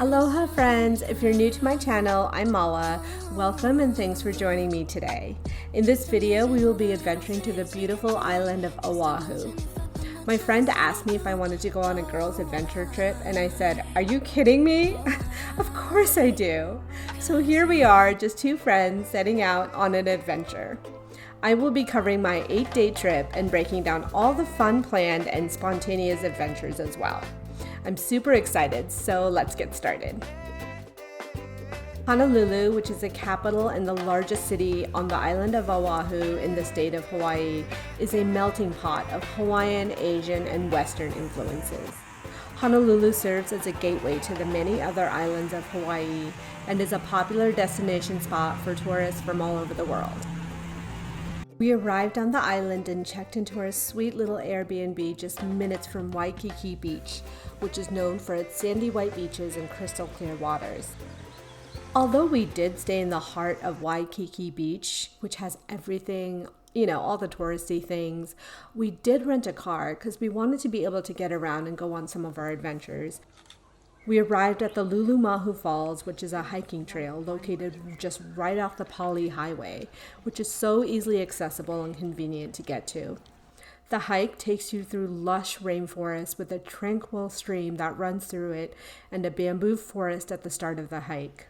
Aloha friends! If you're new to my channel, I'm Mala. Welcome and thanks for joining me today. In this video, we will be adventuring to the beautiful island of Oahu. My friend asked me if I wanted to go on a girls' adventure trip, and I said, "Are you kidding me?" Of course I do! So here we are, just two friends setting out on an adventure. I will be covering my 8-day trip and breaking down all the fun planned and spontaneous adventures as well. I'm super excited, so let's get started. Honolulu, which is the capital and the largest city on the island of Oahu in the state of Hawaii, is a melting pot of Hawaiian, Asian, and Western influences. Honolulu serves as a gateway to the many other islands of Hawaii and is a popular destination spot for tourists from all over the world. We arrived on the island and checked into our sweet little Airbnb just minutes from Waikiki Beach, which is known for its sandy white beaches and crystal clear waters. Although we did stay in the heart of Waikiki Beach, which has everything, all the touristy things, we did rent a car because we wanted to be able to get around and go on some of our adventures. We arrived at the Lulumahu Falls, which is a hiking trail located just right off the Tvari-hawaii-vacation, which is so easily accessible and convenient to get to. The hike takes you through lush rainforest with a tranquil stream that runs through it and a bamboo forest at the start of the hike.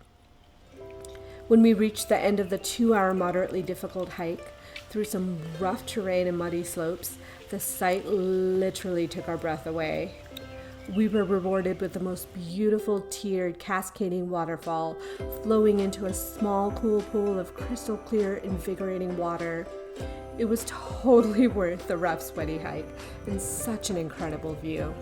When we reached the end of the 2-hour moderately difficult hike, through some rough terrain and muddy slopes, the sight literally took our breath away. We were rewarded with the most beautiful tiered cascading waterfall flowing into a small cool pool of crystal clear invigorating water. It was totally worth the rough sweaty hike and such an incredible view.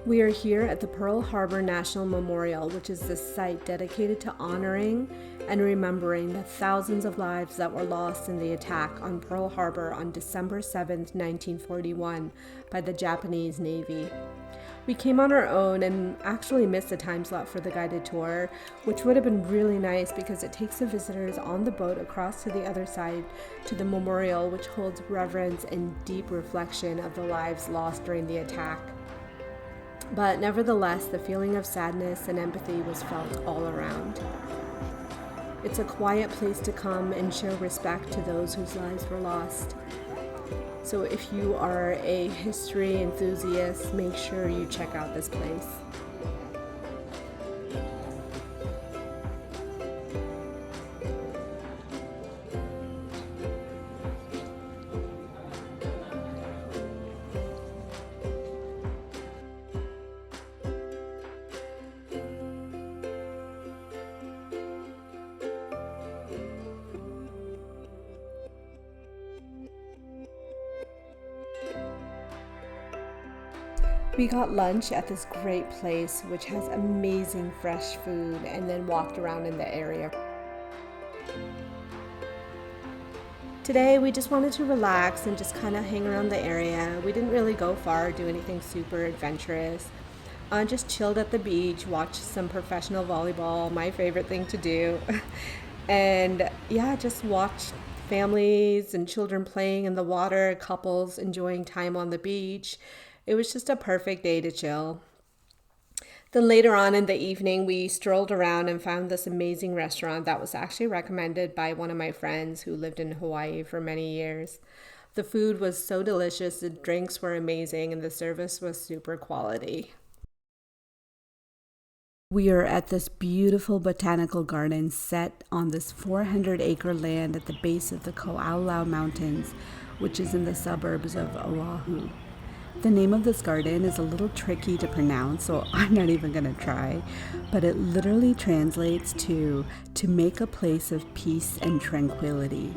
We are here at the Pearl Harbor National Memorial, which is the site dedicated to honoring and remembering the thousands of lives that were lost in the attack on Pearl Harbor on December 7, 1941 by the Japanese Navy. We came on our own and actually missed the time slot for the guided tour, which would have been really nice because it takes the visitors on the boat across to the other side to the memorial, which holds reverence and deep reflection of the lives lost during the attack. But nevertheless, the feeling of sadness and empathy was felt all around. It's a quiet place to come and show respect to those whose lives were lost. So if you are a history enthusiast, make sure you check out this place. We got lunch at this great place which has amazing fresh food and then walked around in the area. Today we just wanted to relax and just kind of hang around the area. We didn't really go far or do anything super adventurous. Just chilled at the beach, watched some professional volleyball, my favorite thing to do. And yeah, just watched families and children playing in the water, couples enjoying time on the beach. It was just a perfect day to chill. Then later on in the evening, we strolled around and found this amazing restaurant that was actually recommended by one of my friends who lived in Hawaii for many years. The food was so delicious, the drinks were amazing, and the service was super quality. We are at this beautiful botanical garden set on this 400-acre land at the base of the Ko'alau Mountains, which is in the suburbs of Oahu. The name of this garden is a little tricky to pronounce, so I'm not even going to try, but it literally translates to make a place of peace and tranquility.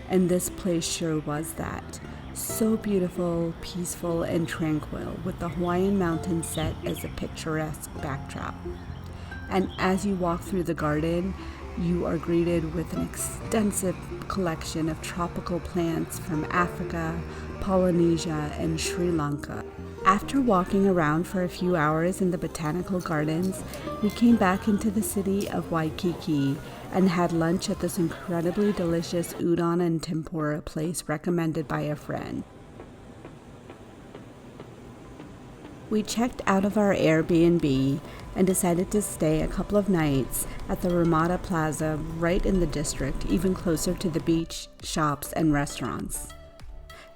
And this place sure was that. So beautiful, peaceful, and tranquil, with the Hawaiian mountains set as a picturesque backdrop. And as you walk through the garden, you are greeted with an extensive collection of tropical plants from Africa, Polynesia, and Sri Lanka. After walking around for a few hours in the botanical gardens, we came back into the city of Waikiki and had lunch at this incredibly delicious udon and tempura place recommended by a friend. We checked out of our Airbnb and decided to stay a couple of nights at the Ramada Plaza right in the district, even closer to the beach, shops, and restaurants.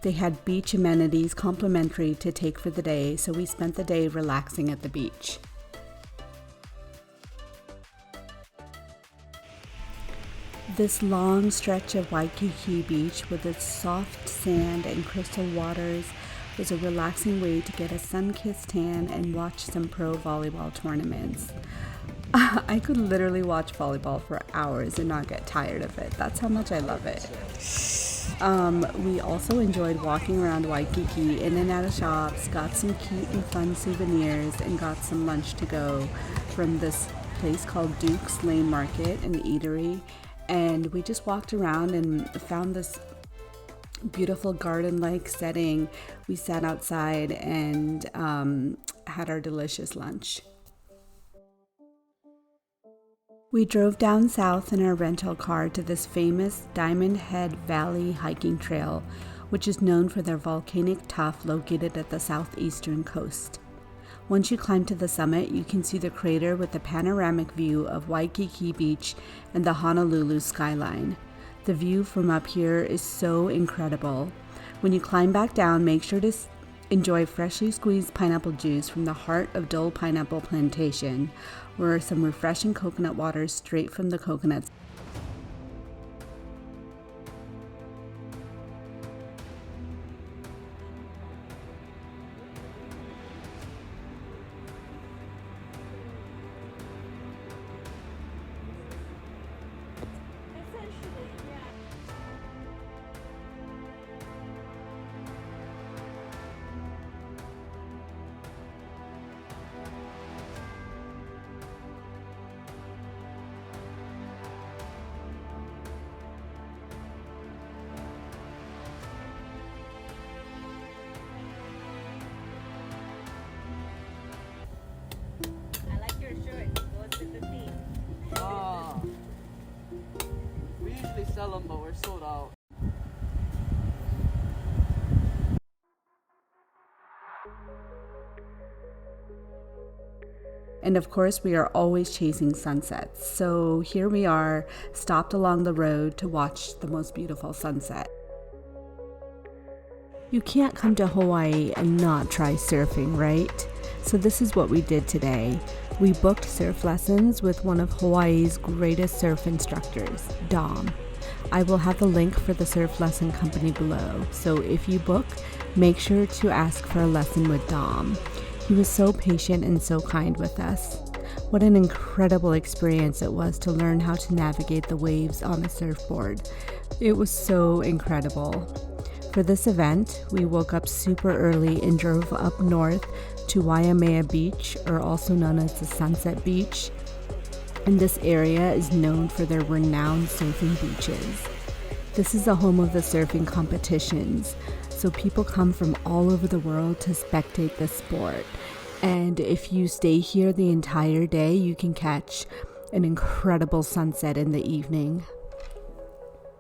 They had beach amenities complimentary to take for the day, so we spent the day relaxing at the beach. This long stretch of Waikiki Beach with its soft sand and crystal waters was a relaxing way to get a sun-kissed tan and watch some pro volleyball tournaments. I could literally watch volleyball for hours and not get tired of it. That's how much I love it. We also enjoyed walking around Waikiki, in and out of shops, got some cute and fun souvenirs, and got some lunch to go from this place called Duke's Lane Market, an eatery. And we just walked around and found this beautiful garden-like setting. We sat outside and had our delicious lunch. We drove down south in our rental car to this famous Diamond Head Valley hiking trail, which is known for their volcanic tuff located at the southeastern coast. Once you climb to the summit, you can see the crater with a panoramic view of Waikiki Beach and the Honolulu skyline. The view from up here is so incredible. When you climb back down, make sure to enjoy freshly squeezed pineapple juice from the heart of Dole Pineapple Plantation, or some refreshing coconut water straight from the coconuts. We usually sell them, but we're sold out. And of course, we are always chasing sunsets. So here we are, stopped along the road to watch the most beautiful sunset. You can't come to Hawaii and not try surfing, right? So this is what we did today. We booked surf lessons with one of Hawaii's greatest surf instructors, Dom. I will have the link for the surf lesson company below, so if you book, make sure to ask for a lesson with Dom. He was so patient and so kind with us. What an incredible experience it was to learn how to navigate the waves on a surfboard. It was so incredible. For this event, we woke up super early and drove up north to Waimea Beach, or also known as the Sunset Beach. And this area is known for their renowned surfing beaches. This is the home of the surfing competitions, so people come from all over the world to spectate the sport. And if you stay here the entire day, you can catch an incredible sunset in the evening.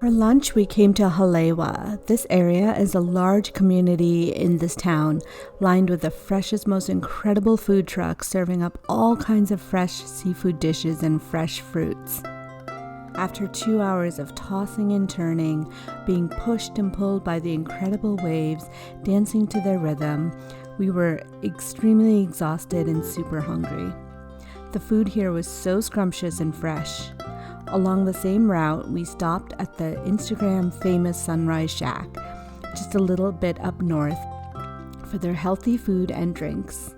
For lunch, we came to Halewa. This area is a large community in this town, lined with the freshest, most incredible food trucks serving up all kinds of fresh seafood dishes and fresh fruits. After 2 hours of tossing and turning, being pushed and pulled by the incredible waves, dancing to their rhythm, we were extremely exhausted and super hungry. The food here was so scrumptious and fresh. Along the same route, we stopped at the Instagram famous Sunrise Shack, just a little bit up north, for their healthy food and drinks.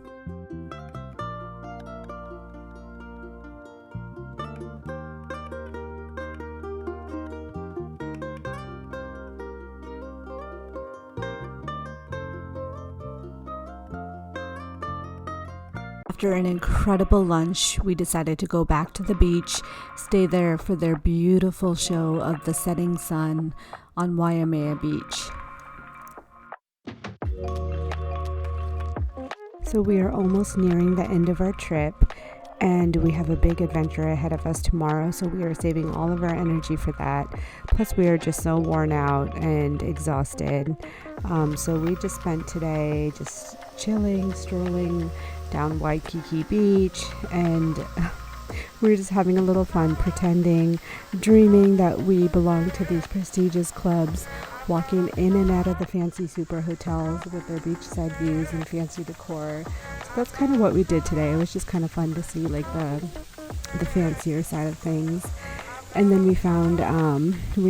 After an incredible lunch, we decided to go back to the beach, stay there for their beautiful show of the setting sun on Waimea Beach. So we are almost nearing the end of our trip. and we have a big adventure ahead of us tomorrow, so we are saving all of our energy for that. Plus we are just so worn out and exhausted, so we just spent today just chilling, strolling down Waikiki Beach, and we were just having a little fun, pretending, dreaming that we belong to these prestigious clubs, walking in and out of the fancy super hotels with their beachside views and fancy decor. So that's kind of what we did today. It was just kind of fun to see like the fancier side of things. And then we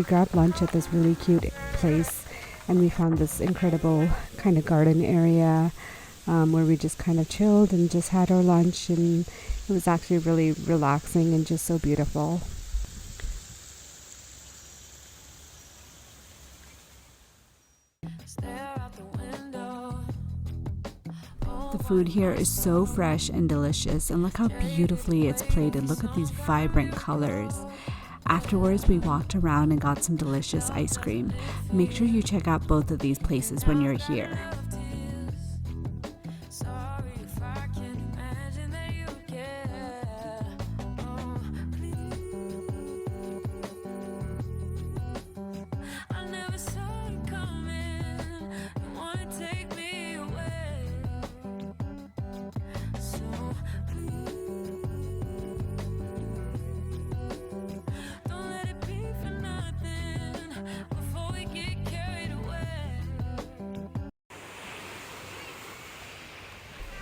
grabbed lunch at this really cute place, and we found this incredible kind of garden area where we just kind of chilled and just had our lunch, and it was actually really relaxing and just so beautiful. The food here is so fresh and delicious, and look how beautifully it's plated. Look at these vibrant colors. Afterwards, we walked around and got some delicious ice cream. Make sure you check out both of these places when you're here.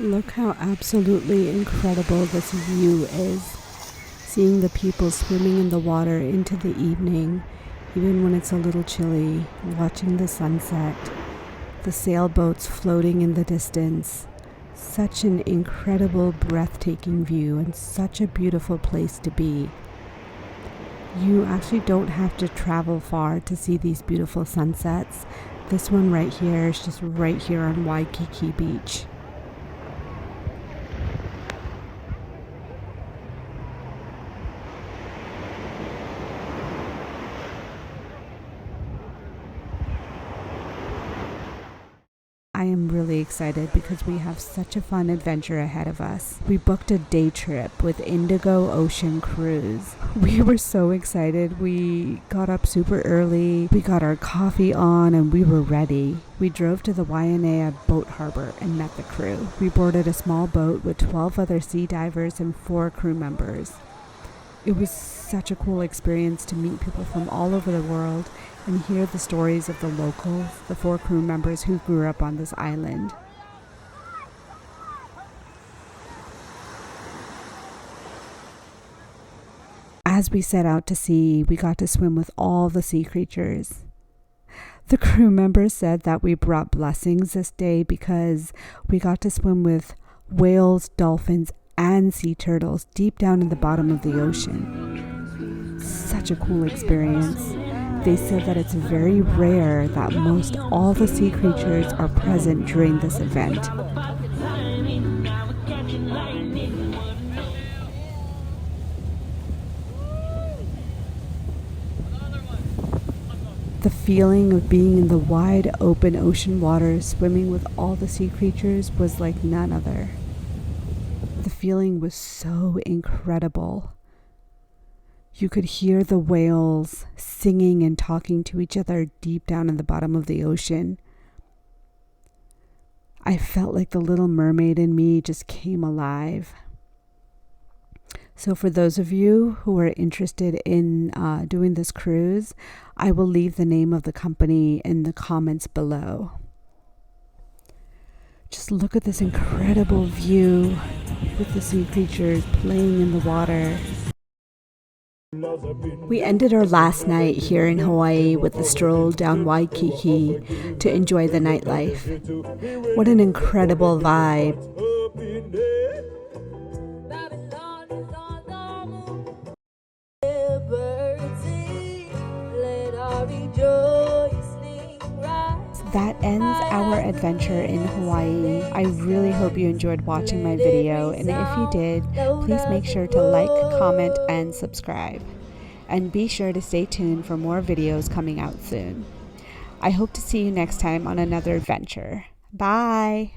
Look how absolutely incredible this view is. Seeing the people swimming in the water into the evening, even when it's a little chilly, watching the sunset, the sailboats floating in the distance. Such an incredible, breathtaking view, and such a beautiful place to be. You actually don't have to travel far to see these beautiful sunsets. This one right here is just right here on Waikiki Beach. I am really excited because we have such a fun adventure ahead of us. We booked a day trip with Indigo Ocean Cruise. We were so excited. We got up super early. We got our coffee on and we were ready. We drove to the Waimea boat harbor and met the crew. We boarded a small boat with 12 other sea divers and 4 crew members. It was such a cool experience to meet people from all over the world and hear the stories of the locals, the 4 crew members who grew up on this island. As we set out to sea, we got to swim with all the sea creatures. The crew members said that we brought blessings this day because we got to swim with whales, dolphins, and sea turtles deep down in the bottom of the ocean. Such a cool experience. They said that it's very rare that most all the sea creatures are present during this event. The feeling of being in the wide open ocean waters, swimming with all the sea creatures, was like none other. The feeling was so incredible. You could hear the whales singing and talking to each other deep down in the bottom of the ocean. I felt like the little mermaid in me just came alive. So for those of you who are interested in doing this cruise, I will leave the name of the company in the comments below. Just look at this incredible view with the sea creatures playing in the water. We ended our last night here in Hawaii with a stroll down Waikiki to enjoy the nightlife. What an incredible vibe. That ends our adventure in Hawaii. I really hope you enjoyed watching my video, and if you did, please make sure to like, comment, and subscribe. And be sure to stay tuned for more videos coming out soon. I hope to see you next time on another adventure. Bye!